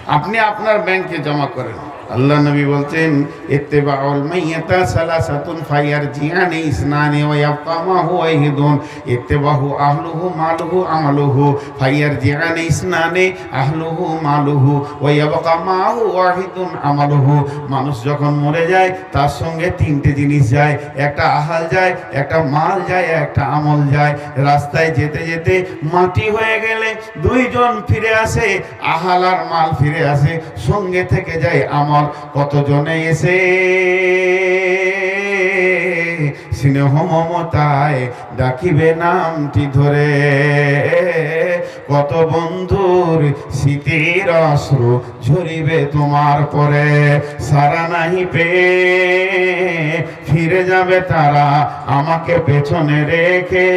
আপনি আপনার ব্যাংকে জমা করেন। আল্লাহ নবী বলছেন ইত্তিবাউল মাইয়াতা সালাসাতুন ফায়ারজিআনি ইসনানি ওয়া ইয়াবকা মা হুয়া ওয়াহিদুন ইত্তিবাহু আহলুহু মালুহু আমালুহু ফায়ারজিআনি ইসনানি আহলুহু মালুহু ওয়া ইয়াবকা মা হুয়া ওয়াহিদুন আমালুহু। মানুষ যখন মরে যায় তার সঙ্গে তিনটে জিনিস যায়, একটা আহাল যায়, একটা মাল যায়, একটা আমল যায়। রাস্তায় যেতে যেতে মাটি হয়ে গেলে দুইজন ফিরে আসে, আহাল আর মাল ফিরে আসে, সঙ্গে থেকে যায় আমল। কতজনে এসে স্নেহ মমতায় ডাকিবে নামটি ধরে, কত বন্ধুর স্মৃতির অশ্রু ঝরিবে তোমার পরে। সারা নাহি পেয়ে ফিরে যাবে তারা আমাকে পেছনে রেখে,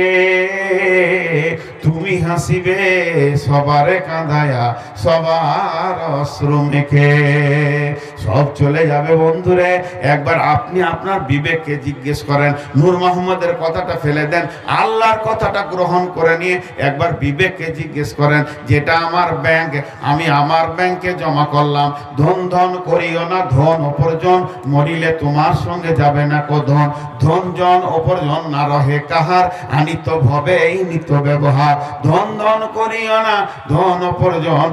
তুমি হাসিবে সবারে কাঁদায়া সবার অশ্রু মেখে। সব চলে যাবে বন্ধুরে, একবার আপনি আপনার বিবেককে জিজ্ঞেস করেন। নূর মোহাম্মদের কথাটা ফেলে দেন, আল্লাহর কথাটা গ্রহণ করে নিয়ে একবার বিবেককে জিজ্ঞেস করেন, যেটা আমার ব্যাংক, আমি আমার ব্যাংকে জমা করলাম। ধন ধন করিও না, ধন উপার্জন মরিলে তোমার সঙ্গে যাবে না কো ধন। ধন জন উপার্জন না রহে কাহার, আনিত ভবে এই নিত ব্যবহার। ধন ধন করিও না, ধন উপার্জন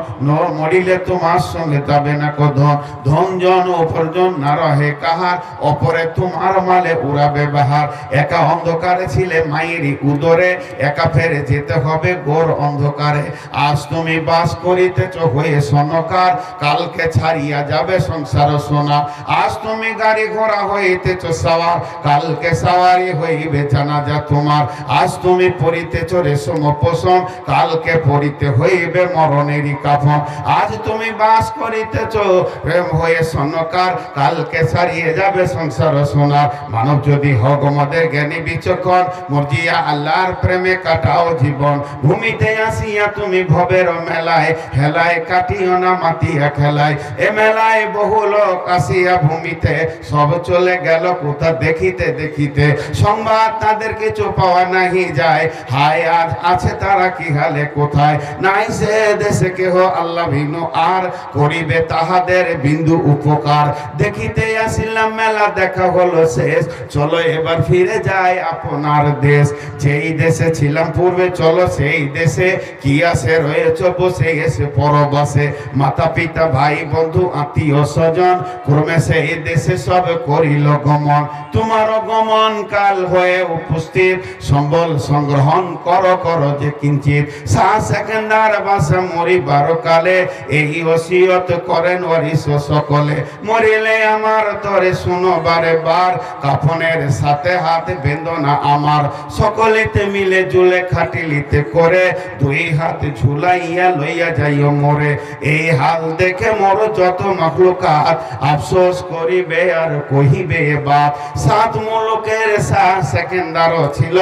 মরিলে তোমার সঙ্গে যাবে না কো ধন। ধন জন উপার্জন না রহে কাহার, অপরে তোমার মালে উড়াবে বাহার। একা অন্ধকারে ছিলে মায়েরই উদরে, একা ফেরে যেতে হবে ঘোর অন্ধকারে। আজ তুমি বাস করিতেছ হয়ে সনকার, কালকে ছাড়িয়া যাবে সংসার সোনা। আজ তুমি গাড়ি ঘোড়া হইতেছ সাওয়ার, কালকে সাওয়ারি হইবে জানাজা তোমার। আজ তুমি পরিতেছ রেশম পোষণ, কালকে পরিতে হইবে মরণেরই কাফন। আজ তুমি বাস করিতেছ প্রেম হয়ে সনকার, কালকে ছাড়িয়ে যাবে সংসার সোনার। মানব যদি হগ মদের জ্ঞানী বিচক্ষণ, মর্জিয়া আল্লাহর প্রেমে কাটাও জীবন। ভূমিতে আসিয়া তুমি ভবের মেলায়, হেলায় কাটিও না মাতিয়া খেলায়। এ মেলায় বহু লোক আসিয়া ভূমিতে, সব চলে গেল কোথা দেখিতে দেখিতে। সংবাদ তাদের কিছু পাওয়া নাহি যায়, হায় আজ আছে তারা কি হালে কোথায়। নাই সে দেশে কেহ আল্লাহ ভিন্ন, আর করিবে তাহাদের বিন্দু উপকার। দেখিতে আসিলাম মেলা দেখা হলো শেষ, চলো এবার ফিরে যাই আপনার দেশ। যেই দেশে ছিলাম পূর্বে চলো সেই দেশে, কি আসে রয়েছ বসে এসে পরবাসে। মাতা পিতা ভাই বন্ধু আত্মীয় স্বজন, ক্রমে সেই দেশে সব করিল গমন। তোমারও গমন কাল হয়ে উপস্থিত, সম্বল সংগ্রহণ করো করো যে কিঞ্চিত। শাহ সেকেন্দার বাসা মরিবার কালে, এই ওসিয়ত করেন ওয়ারিস সকলে। মরিলে আমার তরে শুনো বারে বার, কাফনের সাথে হাত বেঁধো না আমার। সকলেতে মিলে জুলে খাটিলিতে করে, দুই হাত ঝুলাইয়া লইয়া যাইও মোরে। এই হাল দেখে মোর যত মাখলুকাত, আফসোস করিবে আর কহিবে বাত। সাত মুলুকের শাহ সেকেন্দারও ছিল,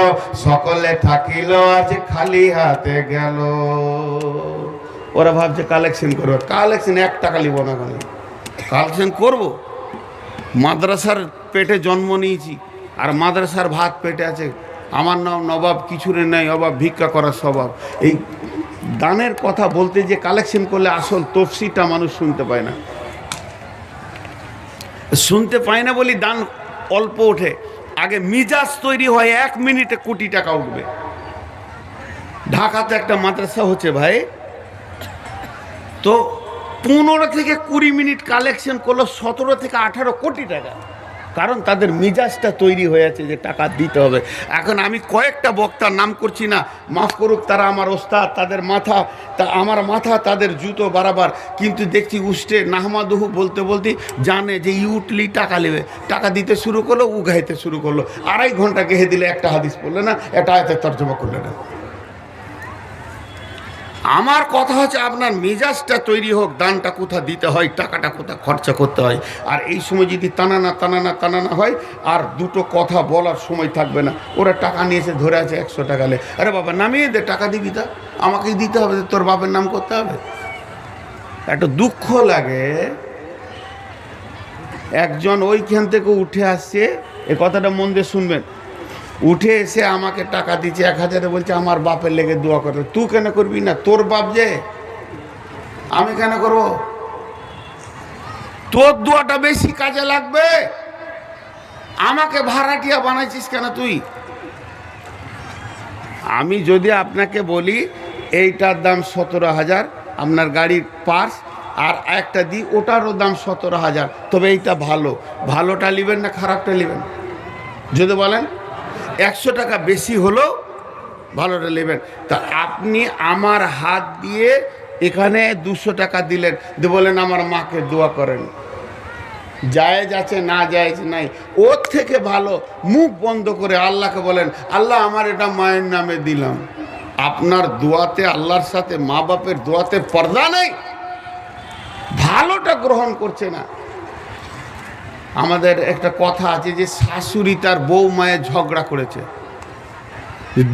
সকলে থাকিল আজ খালি হাতে গেল। ওরা ভাবছে কালেকশন করবে, কালেকশন 1 টাকা লিব না, কালেকশন করব। মাদ্রাসার পেটে জন্ম নিয়েছি, আর মাদ্রাসার ভাত পেটে আছে। আমার নাম নবাব, কিছুরে নেই অভাব, ভিক্ষা করার স্বভাব। এই দানের কথা বলতে যে কালেকশন করলে আসল তফসিটা মানুষ শুনতে পায় না। শুনতে পায় না বলি দান অল্প ওঠে। আগে মিজাজ তৈরি হয় 1 মিনিটে কোটি টাকা উঠবে। ঢাকাতে একটা মাদ্রাসা হচ্ছে ভাই, তো 15 থেকে 20 মিনিট কালেকশন করলো 17 থেকে 18 কোটি টাকা। কারণ তাদের মিজাজটা তৈরি হয়ে আছে যে টাকা দিতে হবে। এখন আমি কয়েকটা বক্তার নাম করছি না, মাফ করুক, তারা আমার ওস্তাদ, তাদের মাথা আমার মাথা, তাদের জুতো বারাবার। কিন্তু দেখছি উষ্টে নাহমাদুহু বলতে বলতে জানে যে ই উঠলি টাকা নেবে, টাকা দিতে শুরু করলো, উ গাইতে শুরু করলো। 2.5 ঘন্টা গেহে দিলে একটা হাদিস পড়লে না, একটা আয়াতের তর্জমা করলে না। আমার কথা হচ্ছে আপনার মেজাজটা তৈরি হোক, দানটা কোথা দিতে হয়, টাকাটা কোথা খরচা করতে হয়। আর এই সময় যদি টানানা হয়, আর দুটো কথা বলার সময় থাকবে না। ওরা টাকা নিয়েছে ধরে আছে 100 টাকা লে, আরে বাবা নামিয়ে দে, টাকা দিবি তা আমাকেই দিতে হবে, তোর বাপের নাম করতে হবে। একটা দুঃখ লাগে। একজন ওইখান থেকে উঠে আসছে, এ কথাটা মন দিয়ে শুনবেন। উঠে এসে আমাকে টাকা দিচ্ছে 1000, বলছে আমার বাপের লেগে দোয়া করতে। তুই কেন করবি না? তোর বাপ যে, আমি কেন করবো? তোর দোয়াটা বেশি কাজে লাগবে। আমাকে ভাড়াটিয়া বানাইছিস কেন তুই? আমি যদি আপনাকে বলি এইটার দাম 17,000, আপনার গাড়ির পার্স, আর একটা দিই ওটারও দাম 17,000, তবে এইটা ভালো, ভালোটা নেবেন না খারাপটা নেবেন? যদি বলেন 100 টাকা বেশি হলো ভালোটা নেবেন। তা আপনি আমার হাত দিয়ে এখানে 200 টাকা দিলেন, দিয়ে বলেন আমার মাকে দোয়া করেন, জায়েজ আছে না জায়েজ নাই? ওর থেকে ভালো মুখ বন্ধ করে আল্লাহকে বলেন, আল্লাহ আমার এটা মায়ের নামে দিলাম। আপনার দোয়াতে আল্লাহর সাথে মা বাপের দোয়াতে পর্দা নেই, ভালোটা গ্রহণ করছে না। আমাদের একটা কথা আছে যে শাশুড়ি তার বউ মায়ের ঝগড়া করেছে,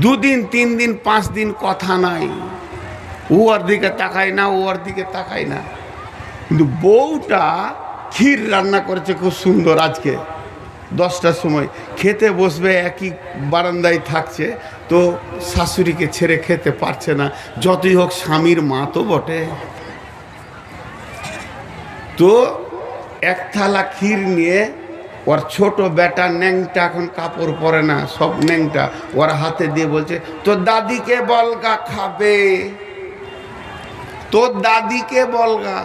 2 দিন 3 দিন 5 দিন কথা নাই, ও ওর দিকে তাকায় না, ও ওর দিকে তাকায় না, কিন্তু বউটা ক্ষীর রান্না করেছে খুব সুন্দর। আজকে 10টার সময় খেতে বসবে, একই বারান্দায় থাকছে, তো শাশুড়িকে ছেড়ে খেতে পারছে না, যতই হোক স্বামীর মা তো বটে। তো এক থালা ক্ষীর নিয়ে ওর ছোট বেটা ন্যাংটা, এখন কাপড় পরে না, সব ন্যাংটা, ওর হাতে দিয়ে বলছে তোর দাদিকে বলগা খাবে, তোর দাদিকে বলগা।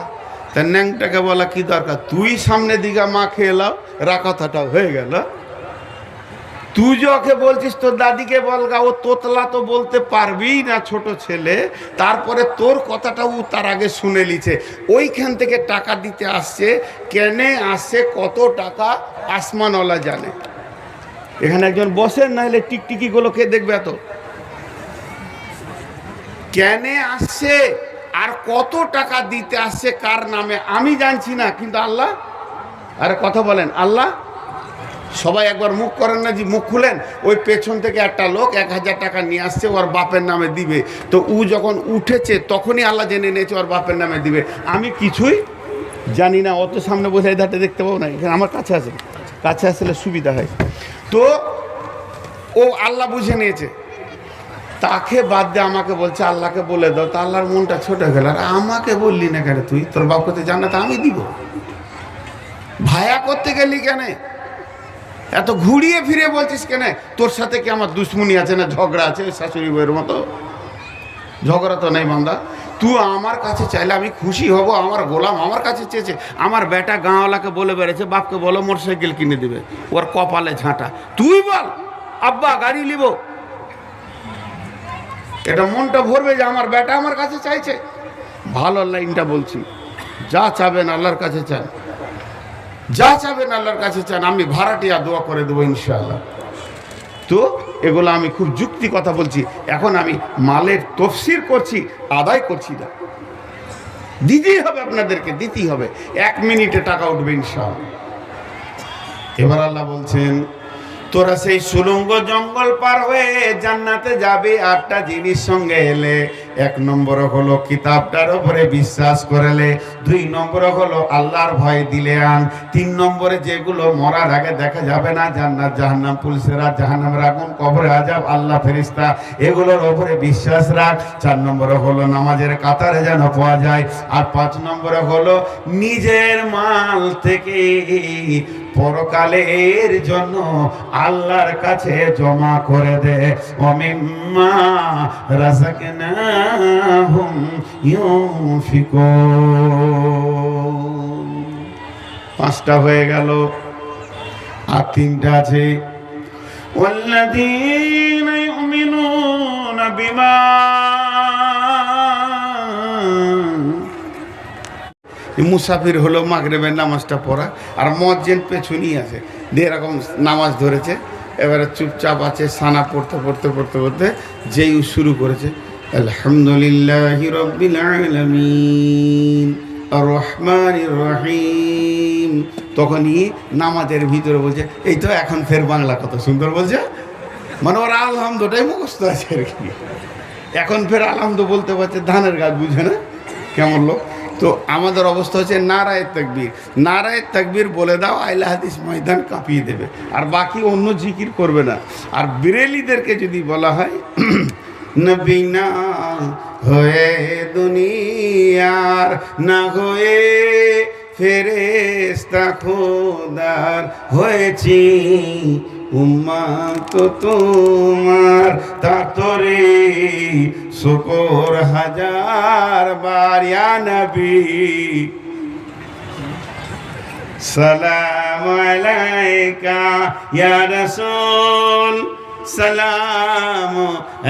তা ন্যাংটাকে বলা কি দরকার, তুই সামনে দিকে মা খেয়ে লাও, কথাটা হয়ে গেল। তুই যে ওকে বলছিস তোর দাদিকে বলগা, ও তোতলা তো বলতে পারবি না, ছোট ছেলে, তারপরে তোর কথাটা ও তার আগে শুনে লিছে, ওইখান থেকে টাকা দিতে আসছে, কেনে আসছে কত টাকা আসমানওয়ালা জানে। এখানে একজন বসেন, নাহলে টিকটিকিগুলো কে দেখবে? এত কেনে আসছে আর কত টাকা দিতে আসছে কার নামে আমি জানছি না, কিন্তু আল্লাহ, আরে কথা বলেন, আল্লাহ। সবাই একবার মুখ করেন না, যে মুখ খুলেন, ওই পেছন থেকে একটা লোক 1000 টাকা নিয়ে আসছে, ওর বাপের নামে দিবে। তো ও যখন উঠেছে তখনই আল্লাহ জেনে নিয়েছে ওর বাপের নামে দিবে। আমি কিছুই জানি না, অত সামনে বসে এই ধারটা দেখতে পাবো না, এখানে আমার কাছে আছে, কাছে আসলে সুবিধা হয়। তো ও আল্লাহ বুঝে নিয়েছে, তাকে বাদ দিয়ে আমাকে বলছে আল্লাহকে বলে দাও। তা আল্লাহর মনটা ছোট গেল, আর আমাকে বললি না কেন? তুই তোর বাপ করতে জান্নাত আমি দিব, ভায়া করতে গেলি কেন? এত ঘুরিয়ে ফিরে বলছিস কেন? তোর সাথে কি আমার দুশ্মনী আছে না ঝগড়া আছে শাশুড়ি বউয়ের মতো? ঝগড়া তো নেই বান্দা। তুই আমার কাছে চাইলে আমি খুশি হব, আমার গোলাম আমার কাছে চেয়েছে। আমার বেটা গাঁওয়ালাকে বলে বেড়েছে বাপকে বলো মোটরসাইকেল কিনে দেবে, ওর কপালে ঝাঁটা। তুই বল আব্বা গাড়ি নিব, এটা মনটা ভরবে যে আমার বেটা আমার কাছে চাইছে। ভালো লাইনটা বলছি, যা চাবেন আল্লাহর কাছে চান, যা চাবেন আল্লাহর কাছে চান, আমি ভাড়াটিয়া দোয়া করে দেবো ইনশাআল্লাহ। তো এগুলো আমি খুব যুক্তি কথা বলছি। এখন আমি মালের তফসির করছি, আদায় করছি না। দিতেই হবে, আপনাদেরকে দিতেই হবে, 1 মিনিটে টাকা উঠবে ইনশাআল্লাহ। এবার আল্লাহ বলছেন, তোরা সেই সুলঙ্গ জঙ্গল পার হয়ে জান্নাতে যাবে 8টা জিনিস সঙ্গে এলে। 1 নম্বর হলো কিতাবটার উপরে বিশ্বাস করলে, 2 নম্বর হলো আল্লাহর ভয় দিলে আন, 3 নম্বরে যেগুলো মরার আগে দেখা যাবে না, জান্নাত জাহান্নাম পুলসেরা জাহান্নামের আগুন কবরে আযাব আল্লাহ ফেরেশতা, এগুলোর উপরে বিশ্বাস রাখ। 4 নম্বরে হলো নামাজের কাতারে যেন পাওয়া যায়। আর 5 নম্বরে হলো নিজের মাল থেকে পরকালের জন্য আল্লাহর কাছে জমা করে দে। ওমিম্মা রাযাকনাহুম ইউনফিকুন। 5টা হয়ে গেল, আর 3টা আছে। ওয়াল্লাযীনা ইউমিনুনা বিমা, মুসাফির হলো মাগরিবের নামাজটা পড়া, আর মুয়াজ্জিন পেছনেই আছে, দিয়ে এরকম নামাজ ধরেছে, এবারে চুপচাপ আছে, সানা পড়তে পড়তে পড়তে পড়তে যেই শুরু করেছে আলহামদুলিল্লাহি রাব্বিল আলামিন আর রহমানির রহিম, তখনই নামাজের ভিতরে বলছে এই তো এখন ফের বাংলা কত সুন্দর বলছে, মানে ওর আলহামদুটাই মুখস্থ আছে আর কি। এখন ফের আলহামদু বলতে পারছে, ধানের গাছ বুঝে না কেমন লোক। তো আমাদের অবস্থা হচ্ছে নারায়ে তাকবীর, নারায়ে তাকবীর বলে দাও, আহলে হাদিস ময়দান কাঁপিয়ে দেবে, আর বাকি অন্য জিকির করবে না। আর বেরেলিদেরকে যদি বলা হয় নবী না হয়ে দুনিয়ার না হয়ে ফেরেশতা খোদার হয়েছি উম্মত তোমার, তার তরে শুকর হাজার বার ইয়া নবী সালাম আলাইকা ইয়া রাসূল সালাম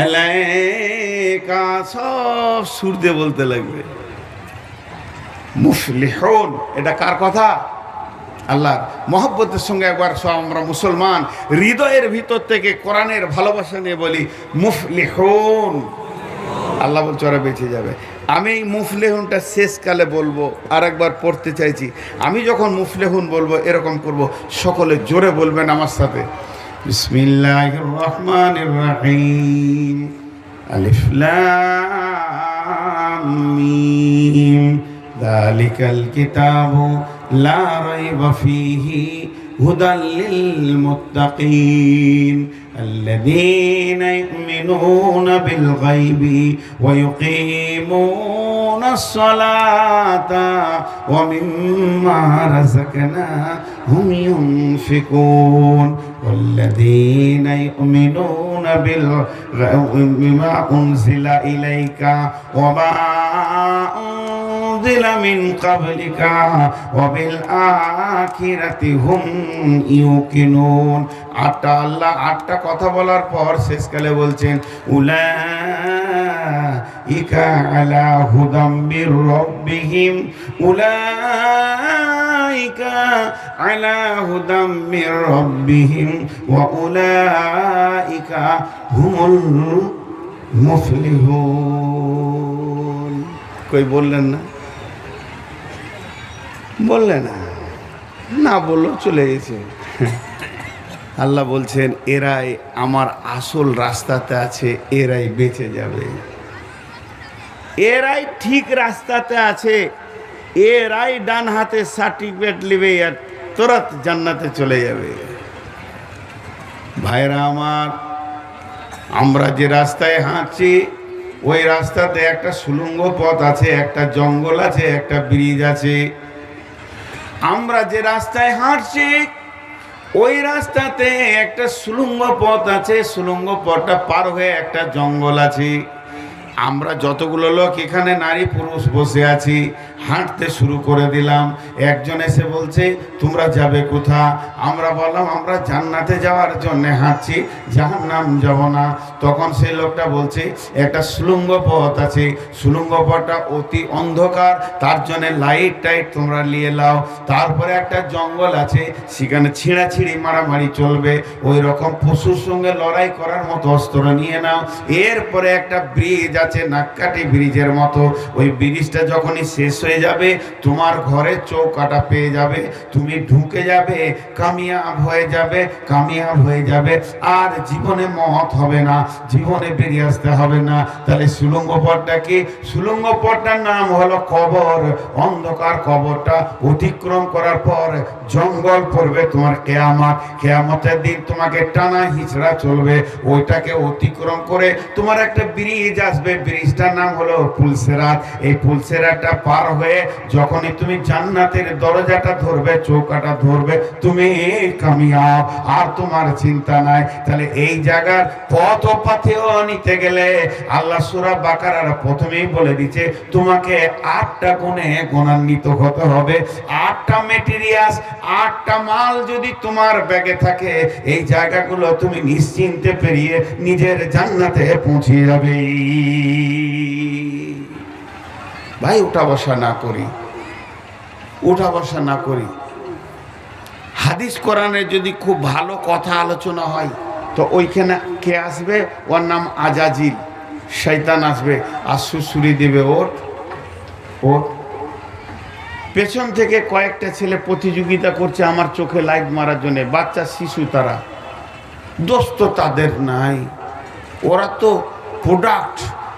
আলাইকা। সব সুর দিয়ে বলতে লাগবে। মুফলিহুন, এটা কার কথা? আল্লাহর মহব্বতের সঙ্গে একবার সব আমরা মুসলমান হৃদয়ের ভিতর থেকে কোরআনের ভালোবাসা নিয়ে বলি মুফলিহুন। আল্লাহ বলছে ওরা বেঁচে যাবে। আমি এই মুফলিহুনটা শেষকালে বলবো, আর একবার পড়তে চাইছি। আমি যখন মুফলিহুন বলবো এরকম করব, সকলে জোরে বলবেন আমার সাথে। বিসমিল্লাহির রহমানির রহিম, আলিফ লাম মিম, যালিকাল কিতাবু লা রাইবা ফীহি হুদাল লিল মুত্তাকিন الذين يؤمنون بالغيب ويقيمون الصلاة ومما رزقناهم ينفقون والذين يؤمنون بما أنزل إليك وما أنزل من قبلك وبالآخرة هم يوقنون। আটটা আল্লাহ আটটা কথা বলার পর শেষকালে বলছেন উলাইকা আলা হুদাম মির রাব্বিহিম, উলাইকা আলা হুদাম মির রাব্বিহিম ওয়া উলাইকা হুমুল মুফলিহুন। কই বললেন না? বললেন না, না বললো চলে গেছে। আল্লাহ বলছেন এরাই আমার আসল রাস্তাতে আছে, এরাই বেঁচে যাবে, এরাই ঠিক রাস্তাতে আছে, এরাই ডান হাতে সার্টিফিকেট নেবে আর তুরত জান্নাতে চলে যাবে। ভাইরা আমার, আমরা যে রাস্তায় হাঁটছি ওই রাস্তাতে একটা সুলঙ্গ পথ আছে, একটা জঙ্গল আছে, একটা ব্রিজ আছে। আমরা যে রাস্তায় হাঁটছি ওই রাস্তাতে একটা সুলঙ্গ পথ আছে, সুলঙ্গ পথটা পার হয়ে একটা জঙ্গল আছে। আমরা যতগুলো লোক এখানে নারী পুরুষ বসে আছি, হাঁটতে শুরু করে দিলাম। একজন এসে বলছে তোমরা যাবে কোথা? আমরা বললাম আমরা জান্নাতে যাওয়ার জন্য হাঁটছি, জাহান্নাম যাব না। তখন সেই লোকটা বলছে একটা সুলঙ্গ পথ আছে, সুলঙ্গ পথটা অতি অন্ধকার, তার জন্য লাইট টাইট তোমরা নিয়ে নাও। তারপরে একটা জঙ্গল আছে, সেখানে ছিঁড়াছিঁড়ি মারামারি চলবে, ওই রকম পশুর সঙ্গে লড়াই করার মতো অস্ত্র নিয়ে নাও। এরপরে একটা ব্রিজ আছে, নাক্কাটি ব্রিজের মতো, ওই ব্রিজটা যখনই শেষ হয়ে যাবে তোমার ঘরে চৌকাটা পেয়ে যাবে, তুমি ঢুকে যাবে, কামিয়াব হয়ে যাবে, কামিয়াব হয়ে যাবে, আর জীবনে মত হবে না, জীবনে বেরিয়ে আসতে হবে না। তাহলে সুলঙ্গ পথটা কি? সুলঙ্গ পথটার নাম হলো কবর। অন্ধকার কবরটা অতিক্রম করার পর জঙ্গল পড়বে তোমার কিয়ামত। কিয়ামতের দিন তোমাকে টানা হিচড়া চলবে, ওইটাকে অতিক্রম করে তোমার একটা ব্রিজ আসবে, ব্রিজটার নাম হলো পুলসেরাত। এই পুলসেরাতটা পার হয়ে যখনই তুমি জান্নাতের দরজাটা ধরবে, চৌকাটা ধরবে, তুমি কামিয়াব, আর তোমার চিন্তা নাই। তাহলে এই জায়গার পথ পাথেও নিতে গেলে আল্লাহ সূরা বাকারার প্রথমেই বলে দিচ্ছে তোমাকে 8টা গুণে গুণান্বিত হতে হবে। 8টা মেটেরিয়ালস, 8টা মাল যদি তোমার ব্যাগে থাকে, এই জায়গাগুলো তুমি নিশ্চিন্তে পেরিয়ে নিজের জান্নাতে পৌঁছে যাবে। ভাই উঠা বসা না করি, উঠা বসা না করি। হাদিস কোরআনে যদি খুব ভালো কথা আলোচনা হয় তো ওইখানে কে আসবে? ওর নাম আজাজিল, শয়তান আসবে আর সুসুরি দেবে ওঠ ওঠ। পেছন থেকে কয়েকটা ছেলে প্রতিযোগিতা করছে আমার চোখে লাইট মারার জন্য, বাচ্চা শিশু, তারা দোষ তো তাদের নাই, ওরা তো প্রোডাক্ট,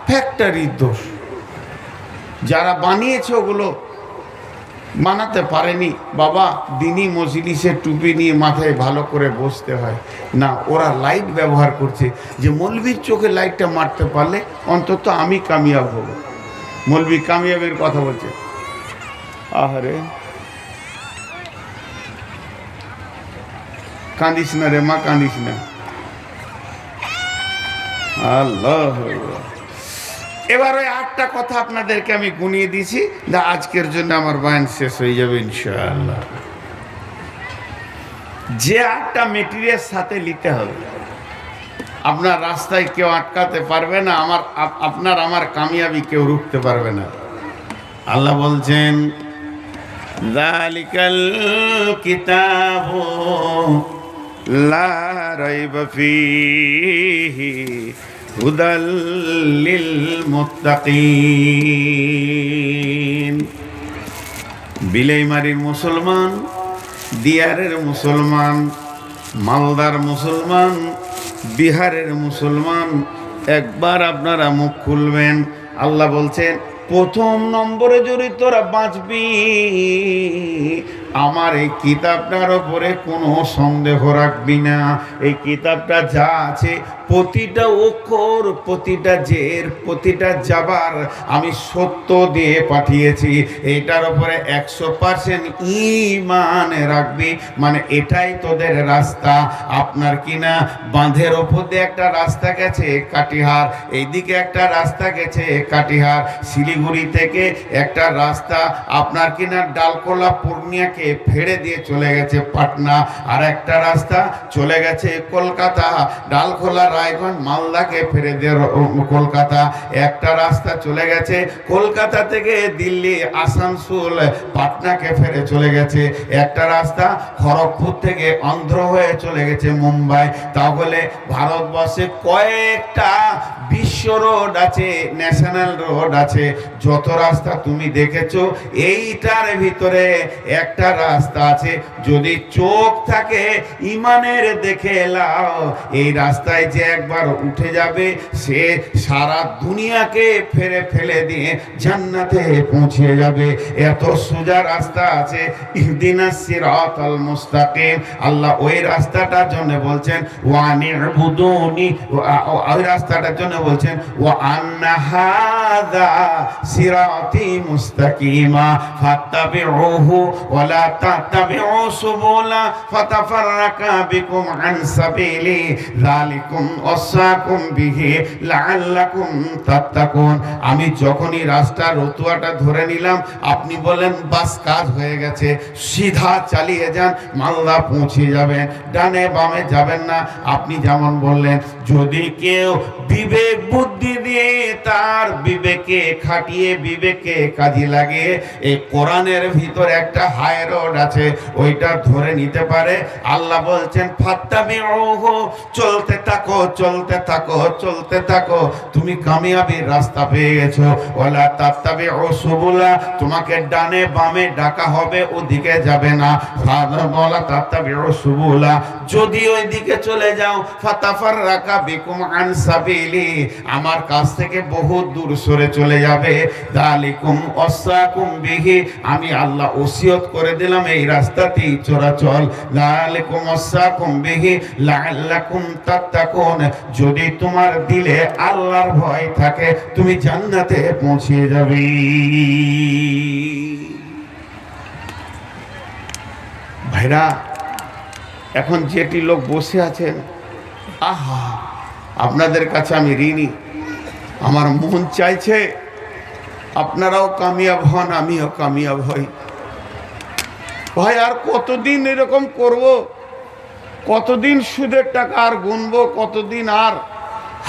ফ্যাক্টরির দোষ। যারা বানিয়েছে ওগুলো বানাতে পারেনি। বাবা দিনী মজলিসে টুপি নিয়ে মাথায় ভালো করে বসতে হয় না, ওরা লাইট ব্যবহার করছে যে মৌলবীর চোখে লাইটটা মারতে পারলে অন্তত আমি কামিয়াব হব। মৌলবী কামিয়াবের কথা বলছে। আহারে কাঁদিস না রে মা, কাঁদিস না। আল্লাহ। এবার ওই একটা কথা আপনাদেরকে আমি গুনিয়ে দিছি, যা আজকের জন্য আমার বয়ান শেষ হয়ে যাবে ইনশাআল্লাহ। যে একটা মেটেরিয়াল সাথে নিতে হবে, আপনার রাস্তায় কেউ আটকাতে পারবে না, আপনার আমার কামিয়াবি কেউ রুখতে পারবে না। আল্লাহ বলছেন যালিকাল কিতাবু লা রাইবা ফীহি হুদাল লিল মুত্তাকিন। বিলাইমারির মুসলমান, দিয়ারের মুসলমান, মালদার মুসলমান, বিহারের মুসলমান, একবার আপনারা মুখ খুলবেন। আল্লাহ বলছেন প্রথম নম্বরে যদি তোরা বাঁচবি, আমার এই কিতাবটার ওপরে কোনো সন্দেহ রাখবি না। এই কিতাবটা যা আছে প্রতিটা অক্ষর, প্রতিটা জের, প্রতিটা জাবার আমি সত্য দিয়ে পাঠিয়েছি। এটার উপরে 100% ঈমান রাখবি, মানে এটাই তোদের রাস্তা। আপনার কিনা বাঁধের ওপর দিয়ে একটা রাস্তা গেছে কাটিহার, এইদিকে একটা রাস্তা গেছে কাটিহার, শিলিগুড়ি থেকে একটা রাস্তা আপনার কিনা ডালকোলা পূর্ণিয়াকে ফেড়ে দিয়ে চলে গেছে পাটনা, আর একটা রাস্তা চলে গেছে কলকাতা, ডালখোলা রায়গঞ্জ মালদাকে ফেরে দিয়ে কলকাতা। একটা রাস্তা চলে গেছে কলকাতা থেকে দিল্লি আসানসোল পাটনাকে ফেরে চলে গেছে। একটা রাস্তা খড়গপুর থেকে অন্ধ্র হয়ে চলে গেছে মুম্বাই। তাহলে ভারতবর্ষে কয়েকটা বিশ্ব রোড আছে, ন্যাশনাল রোড আছে। যত রাস্তা তুমি দেখেছো এইটার ভিতরে একটা রাস্তা আছে। যদি চোখ থাকে ইমানের দেখে এলাও, এই রাস্তায় যে একবার উঠে যাবে সে সারা দুনিয়াকে ফেরে ফেলে দিয়ে জান্নাতে পৌঁছে যাবে। এত সোজা রাস্তা আছে। ইহদিনাস সিরাতাল মুস্তাকিম। আল্লাহ ওই রাস্তাটার জন্য বলছেন ওয়ানি'বুদুনি, ওই রাস্তাটার জন্য বলছেন ওয়া আন্না হাযা সিরাতি মুস্তাকিমা ফাত্তাবিউহু ওয়া লা তাত্তাবিউ সুবুলা ফাতাফাররাকা বিকুম আন সাবিলি যালিকুম ওয়াসাকুম বিহি লাআল্লাকুম তাত্তাকুন। আমি যখনই রাস্তার রতুয়াটা ধরে নিলাম, আপনি বলেন বাস কাজ হয়ে গেছে, সিধা চালিয়ে যান, মালদা পৌঁছে যাবেন, ডানে বামে যাবেন না। আপনি যেমন বললেন, যদি কেউ বিবেক বুদ্ধি দিয়ে তার বিবেকে খাটিয়ে বিবেকে কাজে লাগিয়ে এই কোরআনের ভিতর একটা হাই রোড আছে ওইটা ধরে নিতে পারে, আল্লাহ বলছেন ফাত্তাবিউহু, চলতে থাকো চলতে থাকো চলতে থাকো, তুমি কামিয়াবির রাস্তা পেয়ে গেছো। ওয়ালা তাত্তাবিউ সুবুলা, তোমাকে ডানে বামে ডাকা হবে, ওদিকে যাবে না। ওয়ালা তাত্তাবিউ সুবুলা, যদি ওই দিকে চলে যাও ফাতাফাররাকা বিকুম আন সাবিলি, আমার কাছ থেকে বহু দূর সরে চলে যাবে। যালিকুম ওয়াসাকুম বিহি, আমি আল্লাহ ওসিয়ত করে দিলাম এই রাস্তাতেই চলাচল। যালিকুম ওয়াসাকুম বিহি লাআল্লাকুম তাত্তাকুন, যদি তোমার দিলে আল্লাহর ভয় থাকে তুমি জান্নাতে পৌঁছে যাবে। ভাইরা, এখন যেটি লোক বসে আছেন, আহা, আপনাদের কাছে আমি ঋণী। আমার মন চাইছে আপনারাও কামিয়াব হন, আমিও কামিয়াব হই। ভাই আর কতদিন এরকম করব? কতদিন সুদের টাকা আর গুনবো? কতদিন আর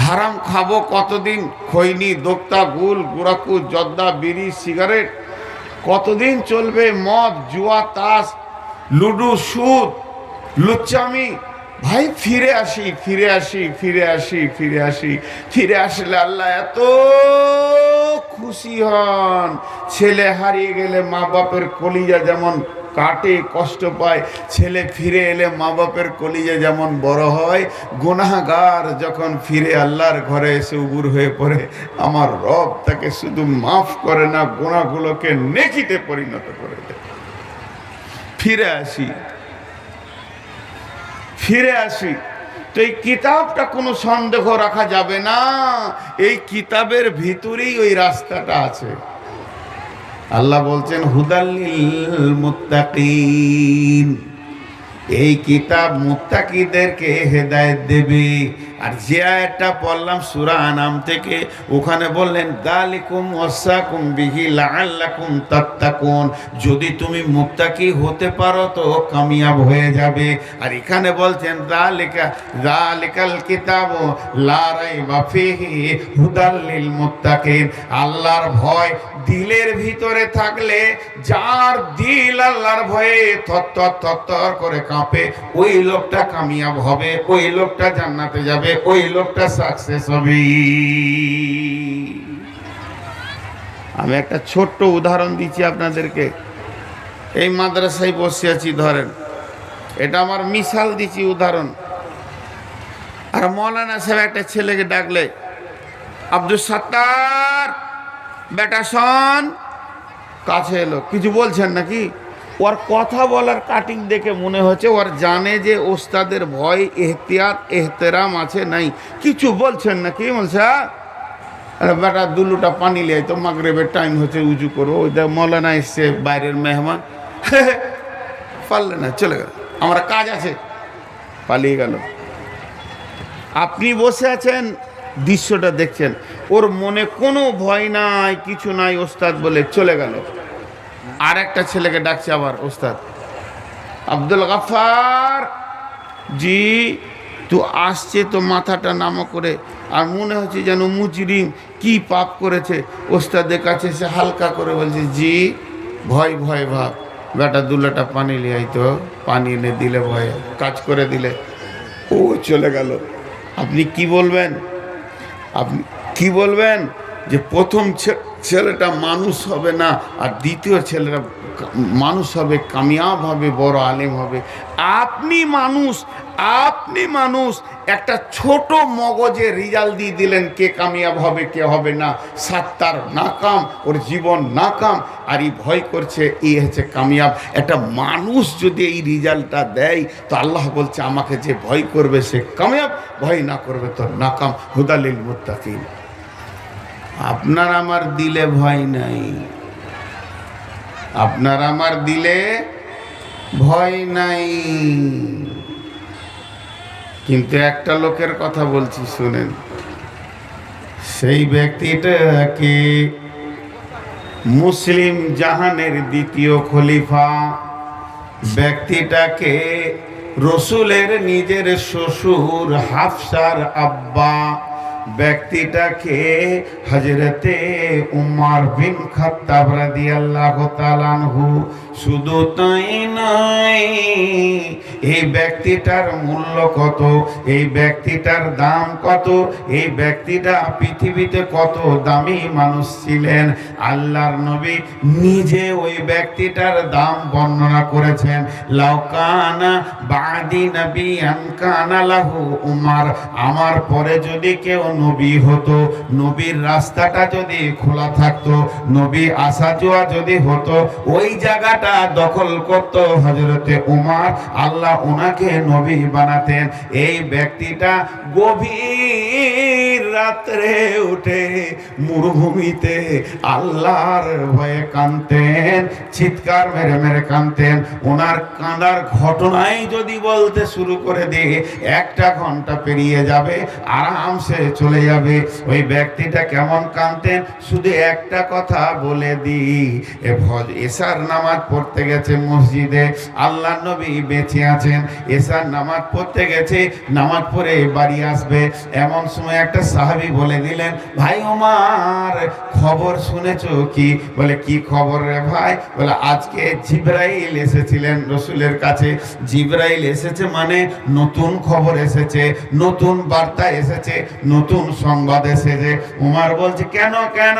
হারাম খাবো? কতদিন খৈনি দোক্তা গুল গুড়াকু জর্দা বিড়ি সিগারেট? কতদিন চলবে মদ জুয়া তাস লুডু সুদ লুচ্চামি? ভাই ফিরে আসি ফিরে আসি ফিরে আসি ফিরে আসি। ফিরে আসলে আল্লাহ এত খুশি হন। ছেলে হারিয়ে গেলে মা বাপের কলিজা যেমন কাটে কষ্ট পায়, ছেলে ফিরে এলে মা বাপের কলিজা যেমন বড় হয়। গুনাহগার যখন ফিরে আল্লাহর ঘরে এসে উবুর হয়ে পড়ে, আমার রব তাকে শুধু মাফ করে না, গুনাহগুলোকে নেকিতে পরিণত করে দেয়। ফিরে আসি ফিরে আসি। তো এই কিতাবটা কোনো সন্দেহ রাখা যাবে না, এই কিতাবের ভিতরেই ওই রাস্তাটা আছে। আল্লাহ বলছেন হুদাল লিল মুত্তাকিন, এই কিতাব মুত্তাকিদেরকে হেদায়েত দেবে। আর যে আয়াতটা পড়লাম সূরা আনাম থেকে, ওখানে বললেন যালিকুম ওয়াসাকুম বিহি লাআল্লাকুম তাত্তাকুন, যদি তুমি মুত্তাকি হতে পারো তো কামিয়াব হয়ে যাবে। আর এখানে বলছেন যালিকাল কিতাবু লা রাইবা ফীহি হুদাল লিল মুত্তাকিন, আল্লাহর ভয় দিলের ভিতরে থাকলে, যার দিল আল্লাহর ভয়ে থরথর করে কাঁপে, ওই লোকটা কামিয়াব হবে, ওই লোকটা জান্নাতে যাবে, ওই লোকটা সাকসেস হবে। আমি একটা ছোট্ট উদাহরণ দিচ্ছি আপনাদেরকে। এই মাদ্রাসায় বসে আছি, ধরেন এটা আমার মিসাল দিচ্ছি, উদাহরণ। আর মৌলানা সাহেব একটা ছেলেকে ডাকলে, আব্দুল সাত্তার বেটা শোন, কাছে এলো, কিছু বলছেন নাকি? ওর কথা বলার কাটিং দেখে মনে হচ্ছে ওর জানে যে ওস্তাদের ভয়, এহতিয়াত, এহতেরাম আছে নাই। কিছু বলছেন নাকি? বলছে আরে বেটা দুলুটা পানি লিয়ে তো, মাগরিবের টাইম হচ্ছে, উজু করবো। ওই দেখ মৌলানা এসছে, বাইরের মেহমান। পারলে না, চলে গেল, আমার কাজ আছে, পালিয়ে গেল। আপনি বসে আছেন, দৃশ্যটা দেখছেন, ওর মনে কোনো ভয় নাই, কিছু নাই, ওস্তাদ বলে চলে গেল। আর একটা ছেলেকে ডাকছে আবার, ওস্তাদ আব্দুল গাফফার জি, তো আসছে তো মাথাটা নামা করে, আর মনে হচ্ছে যেন মুজরিম, কি পাপ করেছে। ওস্তাদের কাছে সে হালকা করে বলছে, জি ভয় ভয় ভাব, বেটা দুলাটা পানি লিয়ে আইতো, পানি এনে দিলে, ভয়ে কাজ করে দিলে, ও চলে গেল। আপনি কি বলবেন? আপনি কি বলবেন? যে প্রথম ছেলেটা মানুষ হবে না, আর দ্বিতীয় ছেলেটা মানুষ হবে, কামিয়াব হবে, বড় আলেম হবে। আপনি মানুষ একটা ছোট মগজে রেজাল্ট দিয়ে দিলেন কে কামিয়াব হবে কে হবে না। সাত্তার নাকাম, ওর জীবন নাকাম, আর এই ভয় করছে এই হচ্ছে কামিয়াব। একটা মানুষ যদি এই রেজাল্টটা দেয়, তো আল্লাহ বলছে আমাকে যে ভয় করবে সে কামিয়াব, ভয় না করবে তো নাকাম। হুদালিল মুত্তাকিন। আপনার আমার দিলে ভয় নাই, আপনার আমার দিলে ভয় নাই। কিন্তু একটা লোকের কথা বলছি, শুনেন। সেই ব্যক্তিটাকে মুসলিম জাহানের দ্বিতীয় খলিফা, ব্যক্তিটাকে রসুলের নিজের শ্বশুর হাফসার আব্বা, ব্যক্তিটাকে হযরতে উমর বিন খাত্তাব রাদিয়াল্লাহু তাআলা আনহু। শুধু তাই নয়, এই ব্যক্তিটার মূল্য কত, এই ব্যক্তিটার দাম কত, এই ব্যক্তিটা পৃথিবীতে কত দামি মানুষ ছিলেন, আল্লাহর নবী নিজে ওই ব্যক্তিটার দাম বর্ণনা করেছেন। লাউ কানা বাদি নবিয়ান কানা লাহু উমর, আমার পরে যদি কেউ নবী হতো, নবীর রাস্তাটা যদি খোলা থাকতো, নবী আসা যাওয়া যদি হতো, ওই জায়গাটা দখল করত হযরতে উমর, আল্লাহ ওনাকে নবী বানাতেন। এই ব্যক্তিটা গভীর রাত্রে উঠে মরুভূমিতে আল্লাহর ভয়ে কাঁদতেন, চিৎকার মেরে মেরে কাঁদতেন। ওনার কাঁদার ঘটনাই যদি বলতে শুরু করে দিয়ে 1 ঘন্টা পেরিয়ে যাবে, আরামসে চলে যাবে। ওই ব্যক্তিটা কেমন কাঁদতেন, শুধু একটা কথা বলে দিই, এশার নামাজ পড়তে গেছে মসজিদে, আল্লাহর নবী বেঁচে আছেন, এশার নামাজ পড়তে গেছে, নামাজ পড়ে বাড়ি আসবে, এমন সময় একটা সাহাবী বলে দিলেন, ভাই ওমর খবর শুনেছো কি? বলে কি খবর রে ভাই? বলে আজকে জিবরাইল এসেছিলেন রসুলের কাছে। জিবরাইল এসেছে মানে নতুন খবর এসেছে, নতুন বার্তা এসেছে, নতুন সংবাদ এসেছে। উমর বলছে কেন কেন?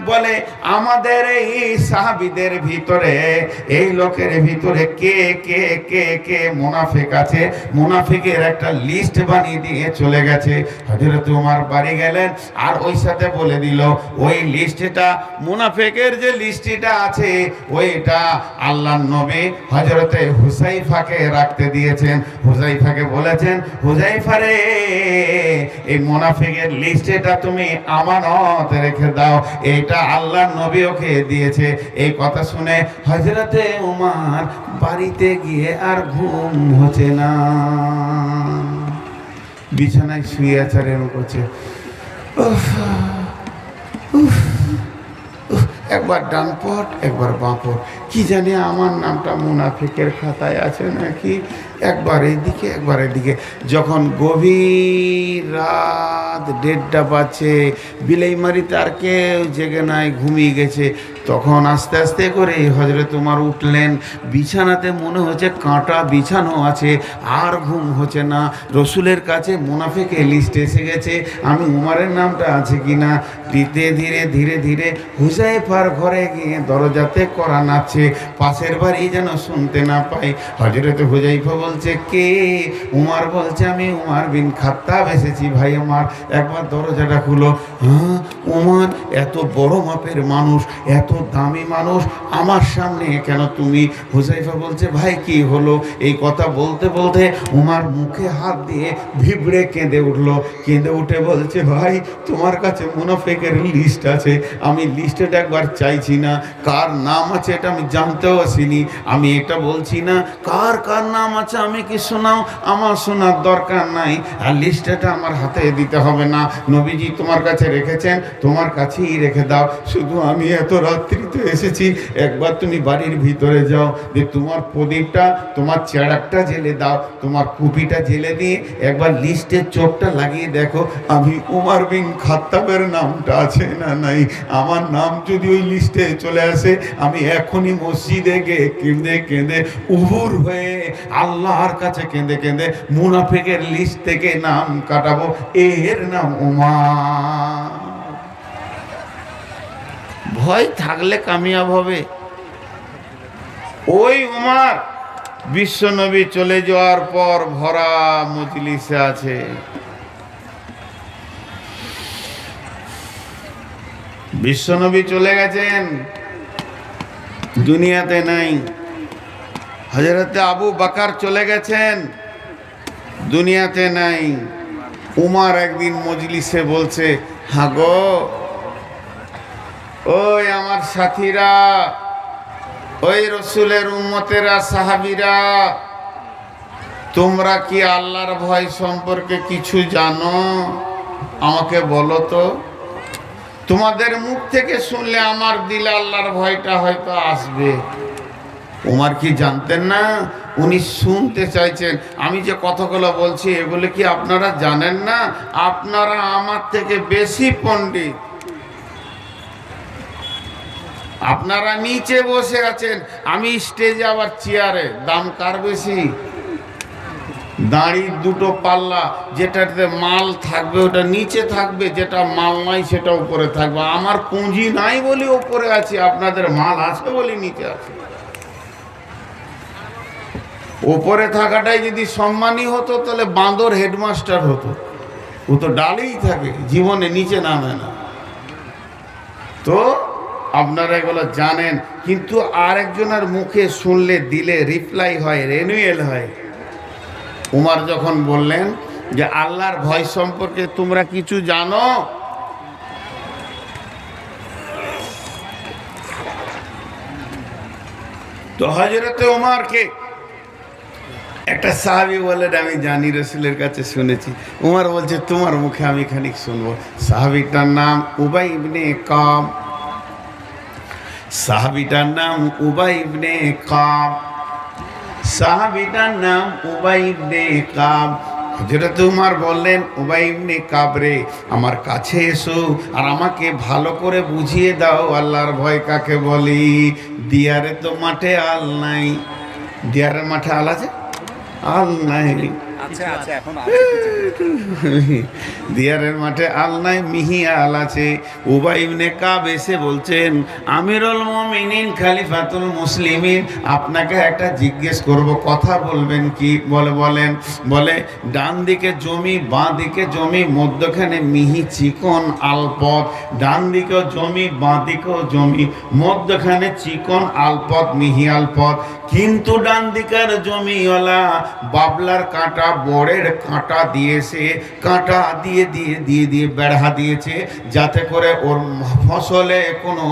বলে আমাদের এই সাহাবীদের ভিতরে, এই লোকের ভিতরে কে কে কে কে মুনাফিক আছে, মুনাফিকের একটা লিস্ট বানিয়ে দিয়ে চলে গেছে। হযরত উমর বাড়ি কোথায় গেলেন, আর ওই সাথে বলে দিল ওই লিস্টটা মুনাফিকের যে লিস্টটা আছে ওইটা আল্লাহর নবী হযরতে হুযায়ফাকে রাখতে দিয়েছেন। হুযায়ফাকে বলেছেন, হুযায়ফা রে, এই মুনাফিকের লিস্টটা তুমি আমানত রেখে দাও, এটা আল্লাহর নবী ওকে দিয়েছে। এই কথা শুনে হযরতে ওমর বাড়িতে গিয়ে আর ঘুম হচ্ছে না, বিছানায় শুয়ে আছে আর এরকম করছে, একবার ডান পট একবার বাঁ পট, কি জানি আমার নামটা মুনাফিকের খাতায় আছে নাকি, একবার এইদিকে একবার এদিকে। যখন গভীর রাত 1:30টা বাজছে, বিলাইমারিতে আর কেউ জেগে নাই, ঘুমিয়ে গেছে, তখন আস্তে আস্তে করে হযরত ওমর উঠলেন। বিছানাতে মনে হচ্ছে কাঁটা বিছানো আছে, আর ঘুম হচ্ছে না। রসুলের কাছে মুনাফিকের লিস্ট এসে গেছে, আমি উমরের নামটা আছে কিনা। ধীরে ধীরে ধীরে ধীরে হুযায়ফার ঘরে গিয়ে দরজাতে কড়া নাড়ছে, পাশের বাড়ি যেন শুনতে না পাই। হযরত হুযায়ফা বলছে, কে? উমর বলছে, আমি উমর বিন খাত্তাব এসেছি ভাই আমার, একবার দরজাটা খুলো। হ্যাঁ উমর, এত বড় মাপের মানুষ, এত দামি মানুষ, আমার সামনে কেন তুমি? হুযায়ফা বলছে, ভাই কি হলো? এই কথা বলতে বলতে উমর মুখে হাত দিয়ে ভিবড়ে কেঁদে উঠলো। কেঁদে উঠে বলছে, ভাই তোমার কাছে মুনাফিকের লিস্ট আছে, আমি লিস্টটা একবার চাইছি না, কার নাম আছে এটা আমি জানতেও আসিনি, আমি এটা বলছি না কার কার নাম আছে আমি কি শোনাও, আমার শোনার দরকার নাই, আর লিস্টটা আমার হাতে দিতে হবে না, নবীজি তোমার কাছে রেখেছেন, তোমার কাছেই রেখে দাও। শুধু আমি এত রাত্রিতে এসেছি, একবার তুমি বাড়ির ভিতরে যাও, যে তোমার প্রদীপটা, তোমার চেরাকটা জেলে দাও, তোমার কুপিটা জেলে দিয়ে একবার লিস্টের চোখটা লাগিয়ে দেখো আমি উমর বিন খাত্তাবের নামটা আছে না নাই। আমার নাম যদি ওই লিস্টে চলে আসে, আমি এখনই মসজিদে গিয়ে কেঁদে কেঁদে উহুর হয়ে আল্লাহর কাছে কেঁদে কেঁদে মুনাফিকের লিস্ট থেকে নাম কাটাবো, এর নাম উমর। ভয় থাকলে কামিয়াব হবে। ওই উমর বিশ্বনবী চলে যাওয়ার পর ভরা মজলিসে আছে। বিশ্বনবী চলে গেছেন, দুনিয়াতে নাই। হযরতে আবু বকর চলে গেছেন, দুনিয়াতে নাই। উমর একদিন মজলিসে বলছে, হ্যাঁ গো, ওই আমার সাথীরা, ওই রসুলের উম্মতেরা, সাহাবীরা, তোমরা কি আল্লাহর ভয় সম্পর্কে কিছু জানো? আমাকে বলো তো। তোমাদের মুখ থেকে শুনলে আমার দিলে আল্লাহর ভয়টা হয়তো আসবে। উমর কি জানতেন না? উনি শুনতে চাইছেন, আমি যে কথাগুলো বলছি এগুলো কি আপনারা জানেন না? আপনারা আমার থেকে বেশি পণ্ডিত, আপনারা নিচে বসে আছেন, আমি স্টেজে আবার চেয়ারে। দাম কার বেশি? দাঁড়ির দুটো পাল্লা, যেটাতে মাল থাকবে ওটা নিচে থাকবে, যেটা মাল নাই সেটা উপরে থাকবে। আমার পুঁজি নাই বলি উপরে আছি, আপনাদের মাল আছে বলি নিচে আছে। উপরে থাকাটাই যদি সম্মানী হতো তাহলে বাঁদর হেডমাস্টার হতো, ও তো ডালেই থাকে, জীবনে নিচে নামে না। তো আপনারা এগুলো জানেন, কিন্তু আরেকজনের মুখে শুনলে দিলে রিপ্লাই হয়, রেনুয়েল হয়। উমর যখন বললেন যে আল্লাহর ভয় সম্পর্কে তোমরা কিছু জানো, তো হযরতে উমরকে একটা সাহাবী বলেন, আমি জানি রাসূলের কাছে শুনেছি। উমর বলছে, তোমার মুখে আমি খানিক শুনবো। সাহাবীটার নাম উবাই ইবনে কাব। সাহাবীটার নাম উবাই ইবনে কাব। সাহাবীটার নাম উবাই ইবনে কাব। হযরত উমর বললেন, উবাই ইবনে কাব রে, আমার কাছে এসো আর আমাকে ভালো করে বুঝিয়ে দাও আল্লাহর ভয় কাকে বলি। দিয়ারে তো মাঠে আল নাই। দিয়ারের মাঠে আল আছে? আল নাই। দিয়ারের মাঠে আল নাই মিহি আল আছে। উবাই ইবনে কাব এসে বলছেন, আমিরুল মুমিনিন খলিফাতুল মুসলিমিন, আপনাকে একটা জিজ্ঞেস করব, কথা বলবেন কি? বলেন। বলে, ডান দিকে জমি, বাঁ দিকে জমি, মধ্যখানে মিহি চিকন আলপথ। ডান দিকেও জমি, বাঁ দিকেও জমি, মধ্যখানে চিকন আলপথ, মিহি আলপথ। কিন্তু ডান দিকের জমিওয়ালা বাবলার কাঁটা, বড়ের কাঁটা দিয়েছে, কাঁটা দিয়ে দিয়ে দিয়ে দিয়ে বেড়া দিয়েছে, যাতে করে ওর ফসলে কোনো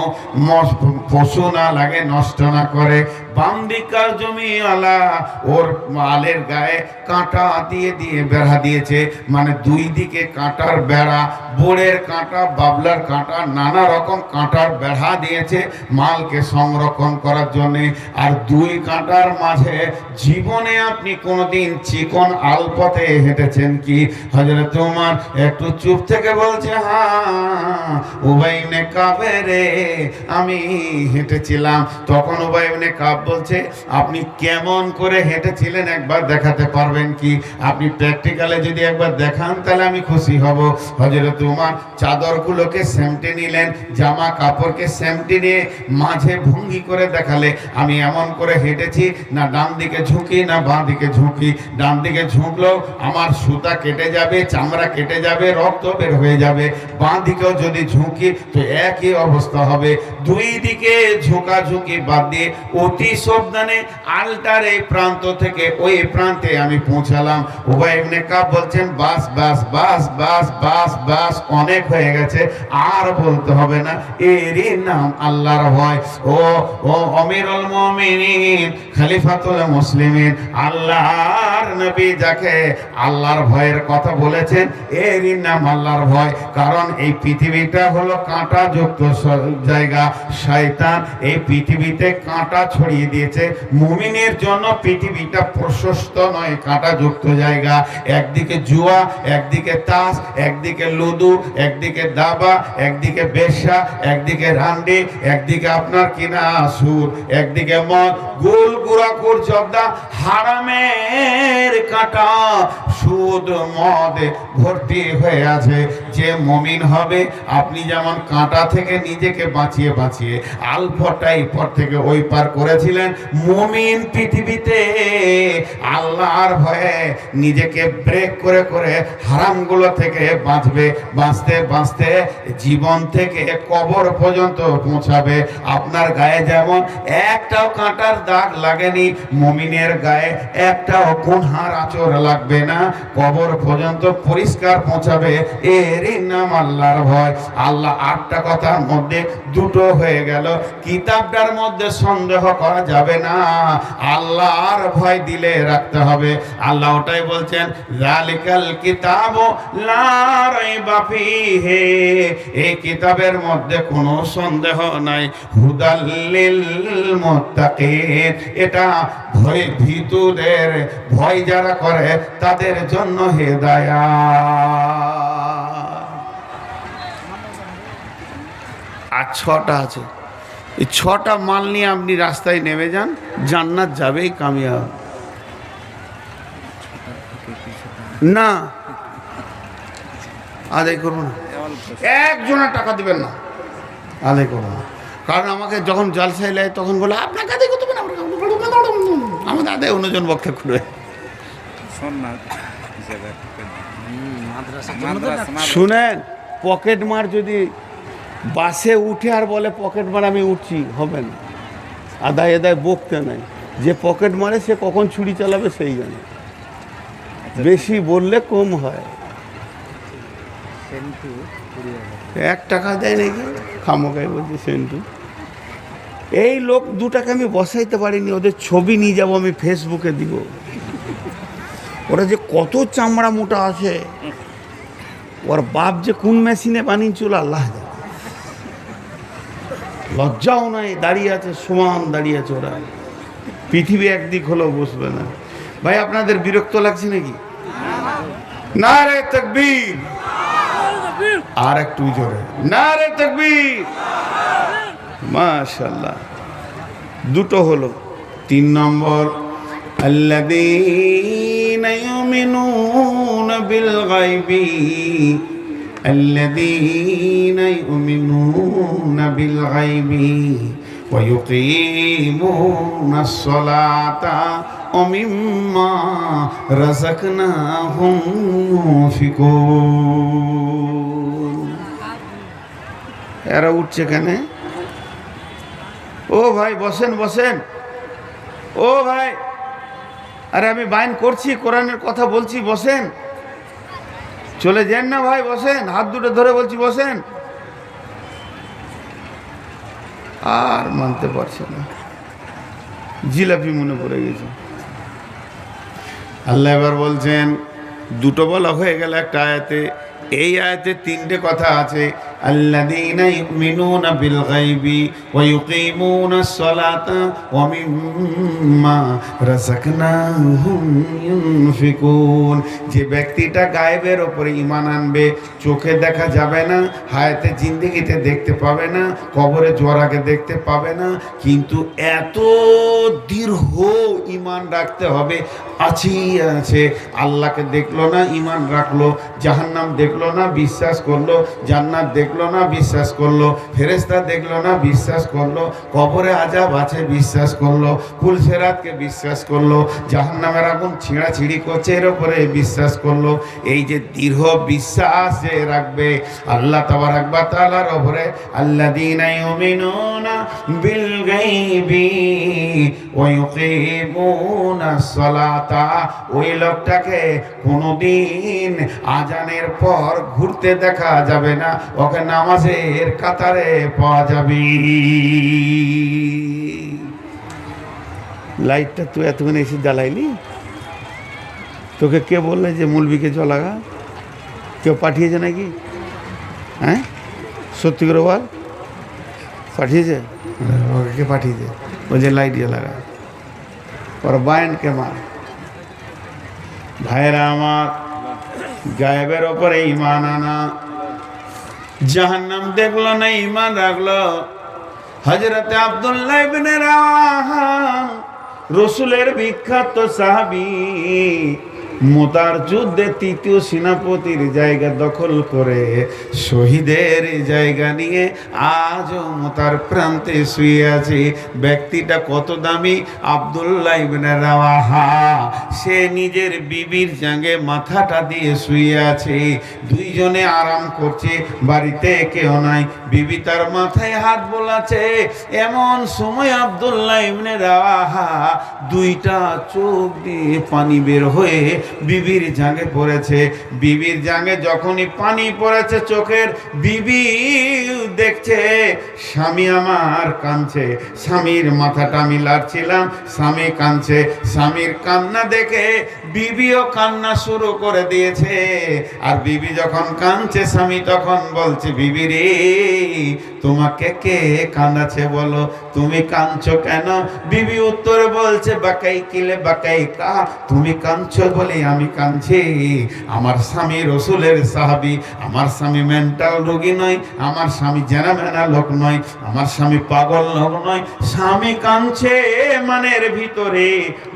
পশু না লাগে, নষ্ট না করে। বাম দিকার জমিওয়ালা ওর মালের গায়ে কাঁটা দিয়ে দিয়ে বেড়া দিয়েছে, মানে দুই দিকে কাঁটার বেড়া, বোড়ের কাঁটা, বাবলার কাঁটা, নানা রকম কাঁটার বেড়া দিয়েছে মালকে সংরক্ষণ করার জন্যে। আর দুই কাঁটার মাঝে জীবনে আপনি কোনোদিন চিকন আলপথে হেঁটেছেন কি? হযরত ওমর একটু চুপ থেকে বলছে, হ্যাঁ উবাই ইবনে কাবের, আমি হেঁটেছিলাম। তখন উবাই ইবনে কাব বলছে, আপনি কেমন করে হেঁটেছিলেন একবার দেখাতে পারবেন কি? আপনি প্র্যাকটিক্যালে যদি একবার দেখান তাহলে আমি খুশি হব। হযরত ওমর চাদরগুলোকে সেমটে নিলেন, জামা কাপড়কে সেমটে নিয়ে মাঝে ভঙ্গি করে দেখালে, আমি এমন করে হেঁটেছি, না ডান দিকে ঝুঁকি না বাঁ দিকে ঝুঁকি। ডান দিকে ঝুঁকলেও আমার সুতা কেটে যাবে, চামড়া কেটে যাবে, রক্ত বের হয়ে যাবে। বাঁ দিকেও যদি ঝুঁকি তো একই অবস্থা হবে। দুই দিকে ঝুঁকাঝুঁকি বাদ দিয়ে অতি সাবধানে আলটার এই প্রান্ত থেকে ওই প্রান্তে আমি পৌঁছালাম। উবাই ইবনে কাব বলছেন, বাস বাস বাস বাস বাস বাস, অনেক হয়ে গেছে, আর বলতে হবে না। এরই নাম আল্লাহর ভয়। ও আমিরুল মুমিনিন খলিফাতুল মুসলিমিন, আল্লাহর নবী যাকে আল্লাহর ভয়ের কথা বলেছেন, এরই নাম আল্লাহর ভয়। কারণ এই পৃথিবীটা হলো কাঁটা যুক্ত জায়গা। শয়তান এই পৃথিবীতে কাঁটা ছড়িয়ে দিয়েছে। মুমিনের জন্য পৃথিবীটা প্রশস্ত নয়, কাঁটা যুক্ত জায়গা। একদিকে জুয়া, একদিকে তাস, একদিকে লুডু, একদিকে দাবা, একদিকে বেশ্যা, একদিকে রান্ডি, একদিকে আপনার কিনা সুর, একদিকে মদ, গোল গুড়াকুর জব্দা, হারামের কাঁটা, সুদ মদ ভর্তি হয়ে আছে। যে মুমিন হবে, আপনি যেমন কাঁটা থেকে নিজেকে বাঁচিয়ে বাঁচিয়ে আলফটা এই পর থেকে ওই পার করেছিলেন, মুমিন পৃথিবীতে আল্লাহর ভয়ে নিজেকে ব্রেক করে করে হারামগুলো থেকে বাঁচবে। বাঁচতে বাঁচতে জীবন থেকে কবর পর্যন্ত পৌঁছাবে। আপনার গায়ে যেমন একটাও কাঁটার দাগ লাগেনি, মুমিনের গায়ে একটাও গুনহার আঁচড় লাগবে না, কবর পর্যন্ত পরিষ্কার পৌঁছাবে। এরই নাম আল্লাহর ভয়। আল্লাহ 8টা কথার মধ্যে 2টো হয়ে গেল। কিতাবটার মধ্যে সন্দেহ করা যাবে না, আল্লাহর ভয় দিলে রাখতে হবে। আল্লাহ ওটাই বলছেন, যালিকাল কিতাবু লা রাইবা ফীহি, এই কিতাবের মধ্যে কোনো সন্দেহ নাই। হুদাল লিল মুত্তাকিন, এটা ভয় ভীতুদের, ভয় যারা করে তাদের জন্য হেদায়াত। আর 6টা আছে, এই 6টা মাল নিয়ে আপনি রাস্তায় নেমে যান, জান্নাত যাবেই কামিয়াব। না আদায় করবো না, একজনের টাকা দিবেন না, আদায় করবো না। কারণ আমাকে যখন জলসায় নেয় তখন বলে, আপনাকে আদায় করতে হবে না, আমাদের আদায় অন্যজন বক্তা করবে। শুনেন, পকেট মার যদি বাসে উঠে আর বলে পকেট মার আমি উঠছি, হবে না। আদায় আদায় বকতে নাই। যে পকেট মারে সে কখন ছুরি চালাবে সেই জানে। বেশি বললে কম হয়। 1 টাকা দেয় নাকি খামোকাই বলছি সেন্টু। এই লোক 2 টাকা আমি বসাইতে পারিনি, ওদের ছবি নিয়ে যাবো, আমি ফেসবুকে দিব। ওরা যে কত চামড়া মোটা আছে, ওর বাপ যে কোন মেশিনে বানিয়েছিল আল্লাহ জানে। লজ্জাও নাই, দাঁড়িয়ে আছে, সমান দাঁড়িয়ে আছে ওরা। পৃথিবী একদিক হলেও বসবে না। ভাই আপনাদের বিরক্ত লাগছে নাকি? নারে তাকবীর, আর একটু জোরে নারে তাকবীর। মাশাআল্লাহ, 2টো হলো। 3 নম্বর, الذين يؤمنون بالغيب الذين يؤمنون بالغيب ويقيمون الصلاة ومما رزقناهم ينفقون এরা উঠছে কেন? ও ভাই বসেন বসেন, ও ভাই, আরে আমি বায়ন করছি, কোরআনের কথা বলছি, বসেন, চলে যান না ভাই, বসেন, হাত দুটো ধরে বলছি বসেন। আর মানতে পারছে না, জিলাপি মনে পড়ে গেছে। আল্লাহ এবার বলছেন, দুটো বলা হয়ে গেল একটা আয়াতে, এই আয়াতে তিনটে কথা আছে। আল্লাযীনা ইউমিনুনা বিল গায়বি ওয়া ইউকিমুনাস সালাতা ওয়া মিম্মা রাযাকনাহুম ইউনফিকুন। যে ব্যক্তিটা গায়েবের উপরে ঈমান আনবে, চোখে দেখা যাবে না, হায়াতে জিন্দেগিতে দেখতে পাবে না, কবরে যাওয়ার আগে দেখতে পাবে না, কিন্তু এত দৃঢ় ঈমান রাখতে হবে, আছে আল্লাহকে দেখলো না, ঈমান রাখলো, জাহান্নাম দেখলো না, বিশ্বাস করলো, জান্নাত দেখলো না, বিশ্বাস করলো, ফেরেশতা দেখলো না, বিশ্বাস করলো, কবরে আযাব আছে, বিশ্বাস করলো, পুলসেরাতকে বিশ্বাস করলো, জাহান্নামের আগুন ছিঁড়াছিঁড়ি করছে এর উপরে বিশ্বাস করলো। এই যে দৃঢ় বিশ্বাস যে রাখবে আল্লাহ তাবারাক ওয়া তাআলার উপরে, আল্লাযীনা ইউমিনুনা বিল গায়বি ওয়া ইউকিমুনাস সালাতা, ওই লোকটাকে কোনোদিন আজানের পর ঘুরতে দেখা যাবে না, ওকে নামাজের কাতারে পাওয়া যাবে। লাইটটা তুই এতক্ষণ এসে জ্বালাইলি, তোকে কে বললে যে মুলবিকে জ্বলাগা? কেউ পাঠিয়েছে নাকি? হ্যাঁ, সত্যি করে বল, পাঠিয়েছে? ওকে কে পাঠিয়েছে? বলছে লাইট জ্বালাগা, ওর বায়নকে মার। ভাইরা আমার, গায়েবের ওপরে ঈমান আনা, জাহান্নাম দেখলো না, ঈমান রাখলো। হযরতে আব্দুল্লাহ ইবনে রাওয়াহা, রাসূলের বিখ্যাত সাহাবী, মুতার যুদ্ধে তৃতীয় সেনাপতির জায়গা দখল করে শহীদের জায়গা নিয়ে আজও মুতার প্রান্তে শুয়ে আছে। ব্যক্তিটা কত দামি? আব্দুল্লাহ ইবনে রাওয়াহা। সে নিজের বিবির জাঙ্গে মাথাটা দিয়ে শুয়ে আছে, দুইজনে আরাম করছে, বাড়িতে কেউ নাই, বিবি তার মাথায় হাত বোলাচ্ছে। এমন সময় আব্দুল্লাহ ইবনে রাওয়াহা দুইটা চোখ দিয়ে পানি বের হয়ে বিবির জাঙ্গে পড়েছে। বিবির জাঙ্গে যখনই পানি পড়েছে চোখের, বিবি দেখছে স্বামী আমার কাঁদছে, স্বামীর মাথাটা আমি লাড়ছিলাম, স্বামী কাঁদছে। স্বামীর কান্না দেখে বিবিও কান্না শুরু করে দিয়েছে। আর বিবি যখন কাঁদছে, স্বামী তখন বলছে, বিবি রে, তোমাকে কে কাঁদাছে বলো, তুমি কাঁদছো কেন? বিবি উত্তরে বলছে, বাকাই কিলে বাকাই কা, তুমি কাঁদছো বলে আমি কাঁদছি। আমার স্বামী রাসূলের সাহাবী, আমার স্বামী মেন্টাল রোগী নয়, আমার স্বামী জেনামেনা লোক নয়, আমার স্বামী পাগল লোক নয়। স্বামী কাঁদছে মানের ভিতরে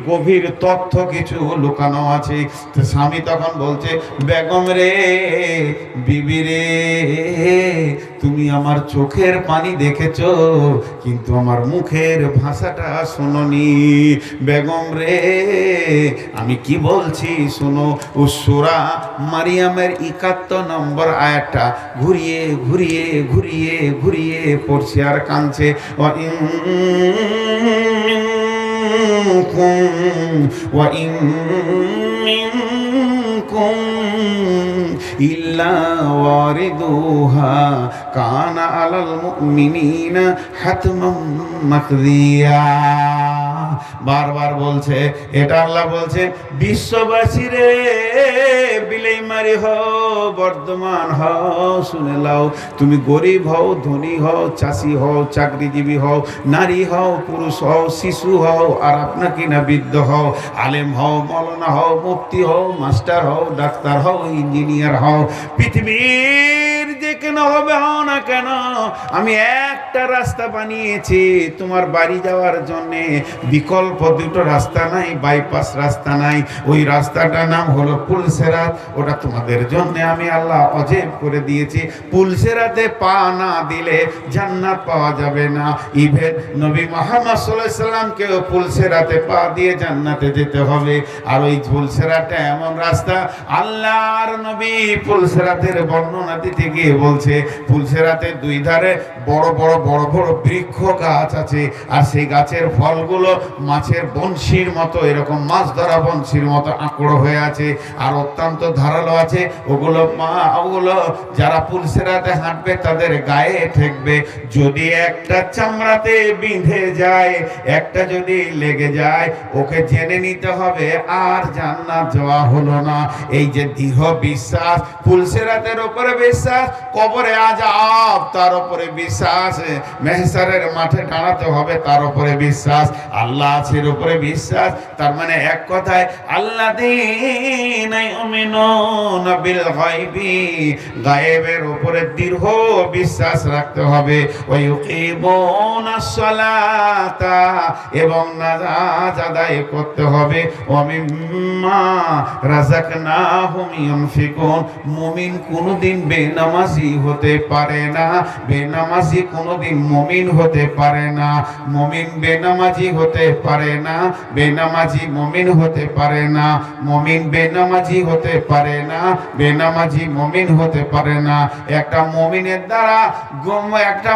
গভীর তথ্য কিছু লুকানো আছে। তো স্বামী তখন বলছে, বেগম রে, বিবি রে, তুমি আমার চোখের পানি দেখেছো, কিন্তু আমার মুখের ভাষাটা শোনোনি। বেগম রে, আমি কি বলছি শোনো। ও সূরা মারিয়ামের ৭১ নম্বর আয়াতটা ঘুরিয়ে ঘুরিয়ে ঘুরিয়ে ঘুরিয়ে পড়ছে আর কাঁদছে। وَإِن مِّنكُمْ إِلَّا وَارِدُهَا كَانَ عَلَى الْمُؤْمِنِينَ حَتْمًا مَّقْضِيًّا। বারবার বলছে, এটা আল্লাহ বলছে, বিশ্ববাসী রে, বিলেই মারি হও, বর্ধমান হও, শুনে লাও, তুমি গরিব হও, ধনী হও, চাষি হও, চাকরিজীবী হও, নারী হও, পুরুষ হও, শিশু হও, আর আপনার কিনা বৃদ্ধ হও, আলেম হও, মৌলানা হও, মুফতি হও, মাস্টার হও, ডাক্তার হও, ইঞ্জিনিয়ার হও, পৃথিবীর যে কোনো কেন হবে হও না কেন, আমি একটা রাস্তা বানিয়েছি তোমার বাড়ি যাওয়ার জন্যে, বিকল্প দুটো রাস্তা নাই, বাইপাস রাস্তা নাই, ওই রাস্তাটার নাম হলো পুলসেরাত। ওটা তোমাদের জন্য আমি আল্লাহ অজেব করে দিয়েছি। পুলসেরাতে পা না দিলে জান্নাত পাওয়া যাবে না। ইভেন নবী মুহাম্মদ সাল্লাল্লাহু আলাইহি সাল্লামকেও পুলসেরাতে পা দিয়ে জান্নাতে যেতে হবে। আর ওই পুলসেরাতটা এমন রাস্তা, আল্লাহর নবী পুলসেরাতের বর্ণনা দিতে গিয়ে বলছে, পুলসেরাতে দুই ধারে বড় বড় বড় বড় বৃক্ষ গাছ আছে, আর সেই গাছের ফলগুলো মাছের বনশির মতো, এরকম মাছ ধরা বনশির মতো আঁকড়ো হয়ে আছে, আর অত্যন্ত ধারালো আছে। ওগুলো যারা পুলসেরাতে হাঁটবে তাদের গায়ে ঠেকবে। যদি একটা চামড়াতে বিঁধে যায়, একটা যদি লেগে যায়, ওকে জেনে নিতে হবে আর জান্নাত যাওয়া হলো না। এই যে দৃঢ় বিশ্বাস, পুলসেরাতের উপরে বিশ্বাস, কবরে আযাব তার উপরে বিশ্বাস, মেহশারের মাঠে দাঁড়াতে হবে তার উপরে বিশ্বাস, আল্লাহ আছে উপরে বিশ্বাস। তার মানে এক কথায় আল্লাযীনা ইউমিনুনা বিল গায়বি, গায়েবের উপরে দৃঢ় বিশ্বাস রাখতে হবে। ওয়া ইউকিমুনাস সালাতা, এবং নামাজ আদায় করতে হবে। ওয়া মিম্মা রাযাকনাহুম ইউনফিকুন, মুমিন কোনদিন বেনামাজি হতে পারে না, বেনামাজি কোনদিন মুমিন হতে পারে না, মুমিন বেনামাজি হতে পারে না, বেনামাজি মুমিন হতে পারে না, মুমিন বেনামাজি হতে পারে না, বেনামাজি মুমিন হতে পারে না। একটা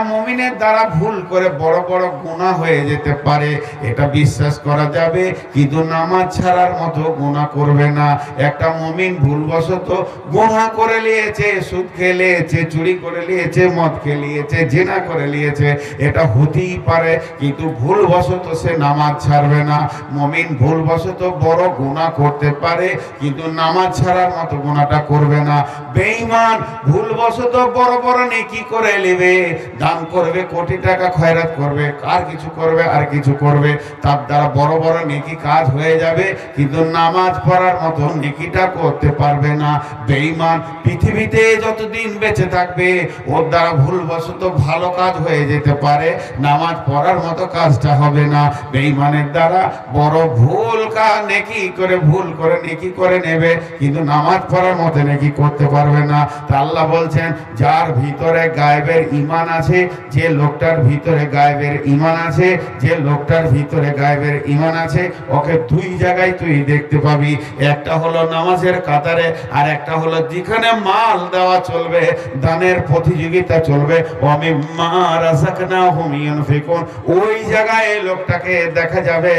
মুমিনের দ্বারা ভুল করে বড় বড় গুনাহ হয়ে যেতে পারে, এটা বিশ্বাস করা যাবে, কিন্তু নামাজ ছাড়ার মতো গুনাহ করবে না। একটা মুমিন ভুলবশত গুনাহ করে নিয়েছে, সুদ খেয়ে নিয়েছে, চুরি করে নিয়েছে, মদ খেয়ে নিয়েছে, জিনা করে নিয়েছে, এটা হতেই পারে, কিন্তু ভুলবশত সে নামাজ ছাড়বে না। মুমিন ভুলবশত বড় গুনাহ করতে পারে, কিন্তু নামাজ ছাড়ার মতো গুনাহটা করবে না। বেঈমান ভুলবশত বড় বড় নেকি করে নেবে, দান করবে, কোটি টাকা খয়রাত করবে, আর কিছু করবে, আর কিছু করবে, তার দ্বারা বড় বড় নেকি কাজ হয়ে যাবে, কিন্তু নামাজ পড়ার মতো নেকিটা করতে পারবে না। বেঈমান পৃথিবীতে যতদিন বেঁচে থাকবে, ওর দ্বারা ভুলবশত ভালো কাজ হয়ে যেতে পারে, নামাজ পড়ার মতো কাজটা হবে না। বেঈমানের দ্বারা বড় ভুল কাজ নেকি করে, ভুল করে নেকি করে নেবে, কিন্তু নামাজ পড়ার মতো নেকি করতে পারবে না। তা আল্লাহ বলছেন, যার ভিতরে গায়েবের ঈমান আছে, যে লোকটার ভিতরে গায়েবের ঈমান আছে, যে লোকটার ভিতরে গায়েবের ঈমান আছে, ওকে দুই জায়গায় তুই দেখতে পাবি। একটা হলো নামাজের কাতারে, আর একটা হলো যেখানে মাল দেওয়া চলবে, দানের প্রতিযোগিতা চলবে, ওয়ামিম্মা রাযাকনাহুম ইউনফিকুন, ওই জায়গায় লোকটাকে দেখা যাবে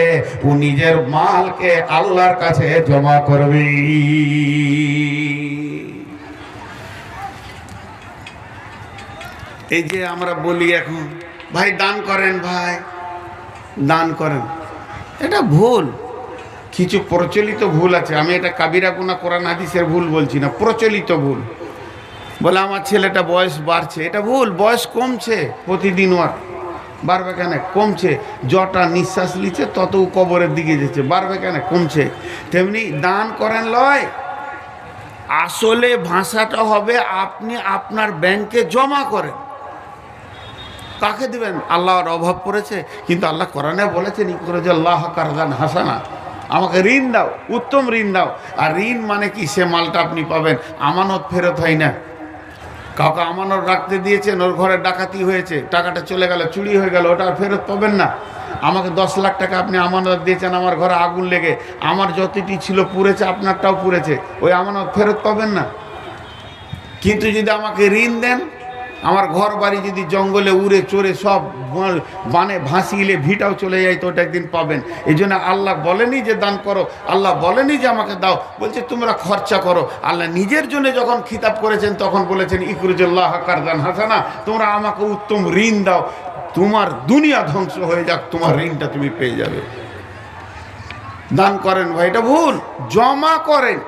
ও নিজের মালকে আল্লাহর কাছে জমা করবে। এই যে আমরা বলি এখন, ভাই দান করেন, ভাই দান করেন, এটা ভুল। কিছু প্রচলিত ভুল আছে, আমি এটা কাবিরা গুনাহ কোরআন হাদিসের ভুল বলছি না, প্রচলিত ভুল। বলে আমার ছেলেটা বয়স বাড়ছে, এটা ভুল। বয়স কমছে, প্রতিদিন ওর বাড়বে কেন? কমছে। যটা নিঃশ্বাস নিচ্ছে তত কবরের দিকে যাচ্ছে, বাড়বে কেন? কমছে। তেমনি দান করেন লয়, আসলে ভাষাটা হবে আপনি আপনার ব্যাংকে জমা করেন। কাকে দিবেন? আল্লাহর অভাব পড়েছে, কিন্তু আল্লাহ কোরআনে বলেছেন ই করে যে আল্লাহ কারদান হাসানা, আমাকে ঋণ দাও, উত্তম ঋণ দাও। আর ঋণ মানে কি? সে মালটা আপনি পাবেন, আমানত ফেরত হয় না। কাউকে আমানত রাখতে দিয়েছেন, ওর ঘরে ডাকাতি হয়েছে, টাকাটা চলে গেল, চুরি হয়ে গেল, ওটা আর ফেরত পাবেন না। আমাকে 10 লাখ টাকা আপনি আমানত দিয়েছেন, আমার ঘরে আগুন লেগে আমার যতটি ছিল পুড়েছে, আপনারটাও পুড়েছে, ওই আমানত ফেরত পাবেন না। কিন্তু যদি আমাকে ঋণ দেন, আমার ঘর বাড়ি যদি জঙ্গলে উড়ে চড়ে সব বানে ভাসিলে ভিটাও চলে যায়, তো ওটা একদিন পাবেন। এই জন্য আল্লাহ বলেনি যে দান করো, আল্লাহ বলেনি যে আমাকে দাও, বলছে তোমরা খরচা করো। আল্লাহ নিজের জন্য যখন খিতাব করেছেন তখন বলেছেন ইকরুজুল্লাহ কারদান হাসানা, তোমরা আমাকে উত্তম ঋণ দাও, তোমার দুনিয়া ধ্বংস হয়ে যাক, তোমার ঋণটা তুমি পেয়ে যাবে। দান করেন ভাই, এটা ভুল। জমা করেন।